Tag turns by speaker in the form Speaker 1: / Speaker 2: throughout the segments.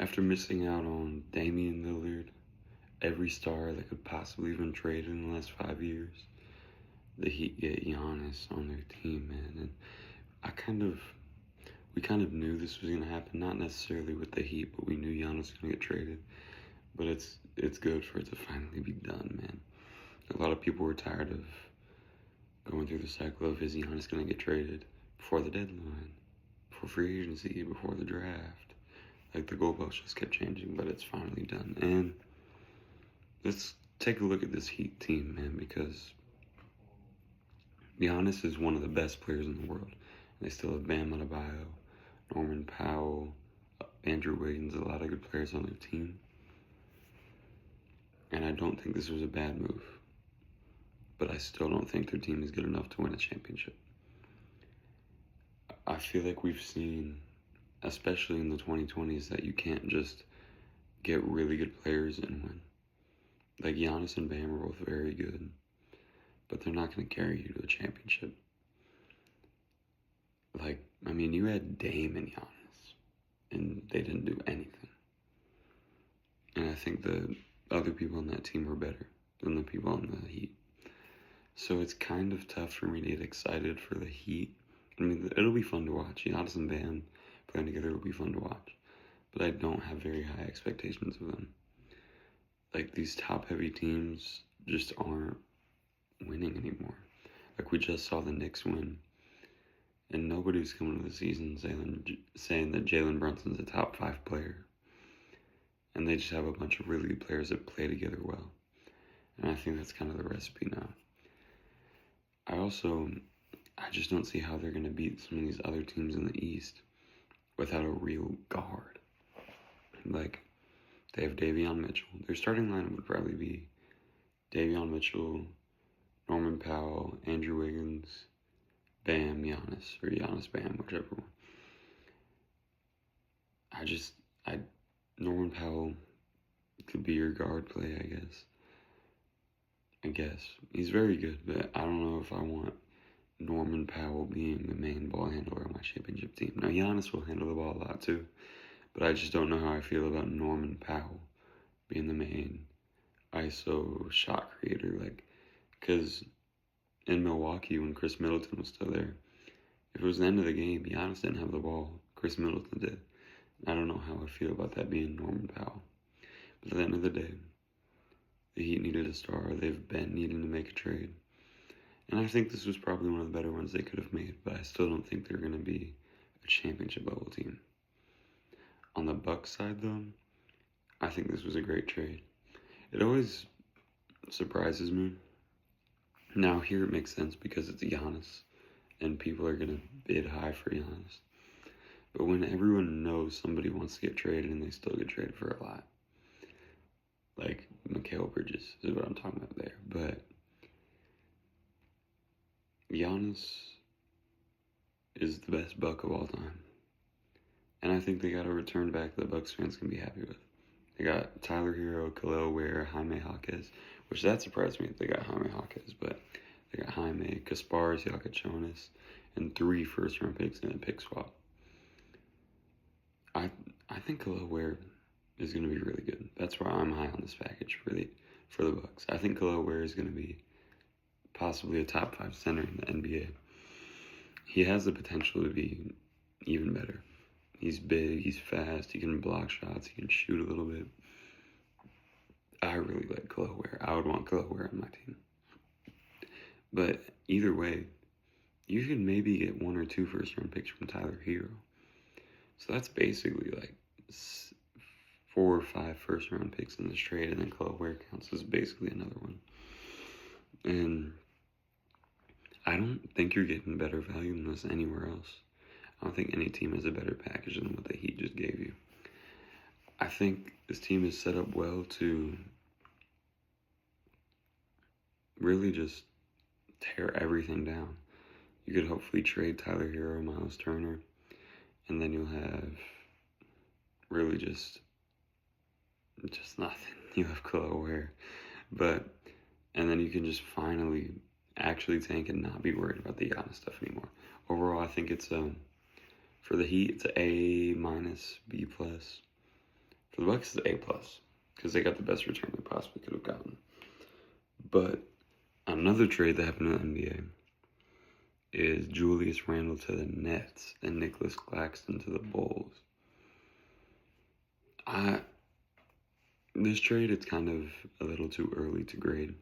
Speaker 1: After missing out on Damian Lillard, every star that could possibly have been traded in the last 5 years, the Heat get Giannis on their team, man. And we kind of knew this was going to happen, not necessarily with the Heat, but we knew Giannis was going to get traded. But it's good for it to finally be done, man. A lot of people were tired of going through the cycle of, is Giannis going to get traded before the deadline, before free agency, before the draft. Like, the goalposts just kept changing, but it's finally done. And let's take a look at this Heat team, man, because Giannis is one of the best players in the world. They still have Bam Adebayo, Norman Powell, Andrew Wiggins, a lot of good players on their team. And I don't think this was a bad move. But I still don't think their team is good enough to win a championship. I feel like we've seen, especially in the 2020s, that you can't just get really good players and win. Like, Giannis and Bam are both very good, but they're not going to carry you to a championship. Like, I mean, you had Dame and Giannis, and they didn't do anything. And I think the other people on that team were better than the people on the Heat. So it's kind of tough for me to get excited for the Heat. I mean, it'll be fun to watch. Giannis and Bam playing together will be fun to watch. But I don't have very high expectations of them. Like, these top-heavy teams just aren't winning anymore. Like, we just saw the Knicks win. And nobody's coming to the season saying that Jalen Brunson's a top 5 player. And they just have a bunch of really good players that play together well. And I think that's kind of the recipe now. I just don't see how they're going to beat some of these other teams in the East without a real guard. Like, they have Davion Mitchell. Their starting lineup would probably be Davion Mitchell, Norman Powell, Andrew Wiggins, Bam, Giannis, or Giannis, Bam, whichever one. Norman Powell could be your guard play, I guess. He's very good, but I don't know if I want Norman Powell being the main ball handler on my championship team. Now, Giannis will handle the ball a lot too, but I just don't know how I feel about Norman Powell being the main ISO shot creator. Like, because in Milwaukee, when Chris Middleton was still there, if it was the end of the game, Giannis didn't have the ball. Chris Middleton did. I don't know how I feel about that being Norman Powell. But at the end of the day, the Heat needed a star. They've been needing to make a trade. And I think this was probably one of the better ones they could have made, but I still don't think they're going to be a championship level team. On the Bucks side, though, I think this was a great trade. It always surprises me. Now, here it makes sense because it's Giannis, and people are going to bid high for Giannis. But when everyone knows somebody wants to get traded and they still get traded for a lot, like Mikal Bridges is what I'm talking about there. But Giannis is the best Buck of all time. And I think they got a return back that Bucks fans can be happy with. They got Tyler Hero, Khalil Ware, Jaime Jaquez, which that surprised me that they got Jaime Jaquez, but they got Jaime, Kasparis, Jonas, and 3 first-round picks and a pick swap. I think Khalil Ware is going to be really good. That's why I'm high on this package for the Bucks. I think Khalil Ware is going to be possibly a top 5 center in the NBA. He has the potential to be even better. He's big, he's fast, he can block shots, he can shoot a little bit. I really like Khalil Ware. I would want Khalil Ware on my team. But either way, you can maybe get 1 or 2 first-round picks from Tyler Hero. So that's basically like 4 or 5 first-round picks in this trade, and then Khalil Ware counts as basically another one. And I don't think you're getting better value than this anywhere else. I don't think any team has a better package than what the Heat just gave you. I think this team is set up well to really just tear everything down. You could hopefully trade Tyler Hero, Miles Turner, and then you'll have really just nothing. You have Khalil Ware. And then you can just finally actually tank and not be worried about the Giannis stuff anymore. Overall, I think it's for the Heat, it's a A-, B+. For the Bucks, it's A+, because they got the best return they possibly could have gotten. But another trade that happened in the NBA is Julius Randle to the Nets and Nicholas Claxton to the Bulls. This trade, it's kind of a little too early to grade.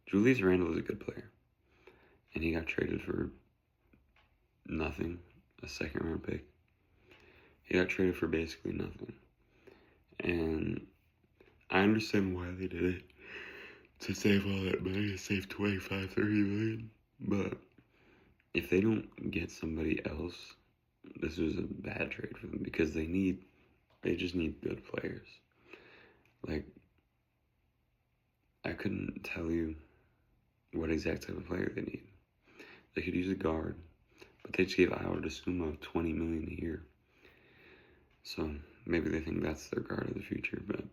Speaker 1: Julius Randle is a good player, and he got traded for nothing, a second-round pick. He got traded for basically nothing. And I understand why they did it, to save all that money, to save 25, 30 million. But if they don't get somebody else, this was a bad trade for them, because they just need good players. Like, I couldn't tell you what exact type of player they need. They could use a guard, but they just gave Iowa DeSumo $20 million a year. So maybe they think that's their guard of the future. But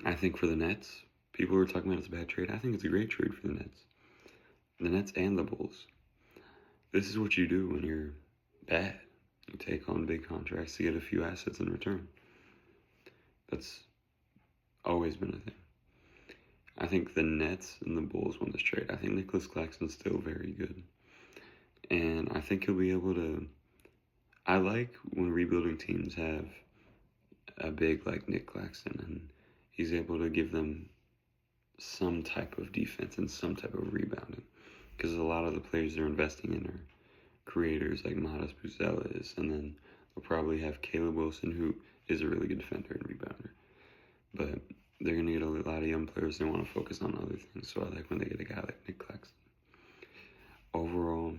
Speaker 1: I think for the Nets, people were talking about it's a bad trade. I think it's a great trade for the Nets. The Nets and the Bulls. This is what you do when you're bad. You take on big contracts to get a few assets in return. That's always been a thing. I think the Nets and the Bulls won this trade. I think Nicholas Claxton's still very good. And I think he'll be able to... I like when rebuilding teams have a big like Nick Claxton, and he's able to give them some type of defense and some type of rebounding. Because a lot of the players they're investing in are creators like Matas Buzelis, and then they'll probably have Caleb Wilson, who is a really good defender and rebounder. But they're going to get a lot of young players. They want to focus on other things. So I like when they get a guy like Nick Claxton. Overall,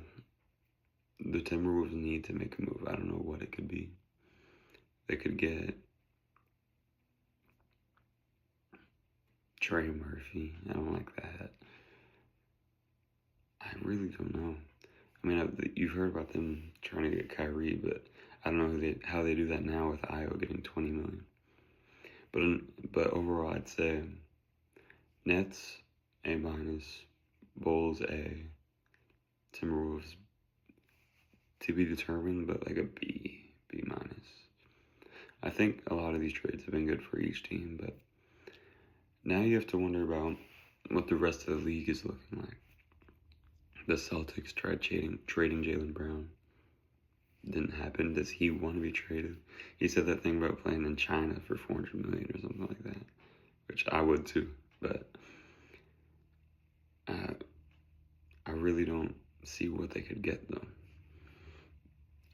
Speaker 1: the Timberwolves need to make a move. I don't know what it could be. They could get Trey Murphy. I don't like that. I really don't know. I mean, you've heard about them trying to get Kyrie, but I don't know how they do that now with Iowa getting $20 million. But overall, I'd say Nets A-, Bulls A, Timberwolves to be determined, but like a B-. I think a lot of these trades have been good for each team, but now you have to wonder about what the rest of the league is looking like. The Celtics tried trading Jaylen Brown. Didn't happen. Does he want to be traded? He said that thing about playing in China for $400 million or something like that, which I would too. But I really don't see what they could get though.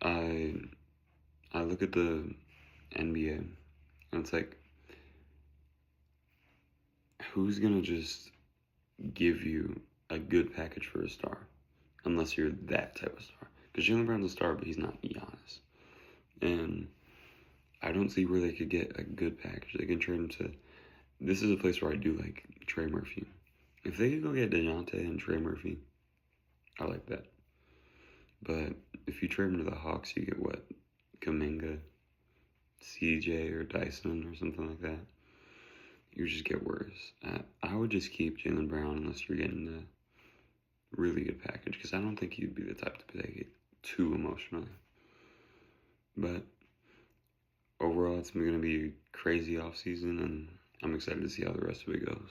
Speaker 1: I look at the NBA and it's like, who's gonna just give you a good package for a star, unless you're that type of star? Because Jaylen Brown's a star, but he's not Giannis. And I don't see where they could get a good package. They can trade him to... This is a place where I do like Trey Murphy. If they could go get DeJounte and Trey Murphy, I like that. But if you trade him to the Hawks, you get what? Kuminga, CJ, or Dyson, or something like that. You just get worse. I would just keep Jaylen Brown unless you're getting a really good package, because I don't think he'd be the type to take it too emotionally. But overall, it's going to be a crazy offseason, and I'm excited to see how the rest of it goes.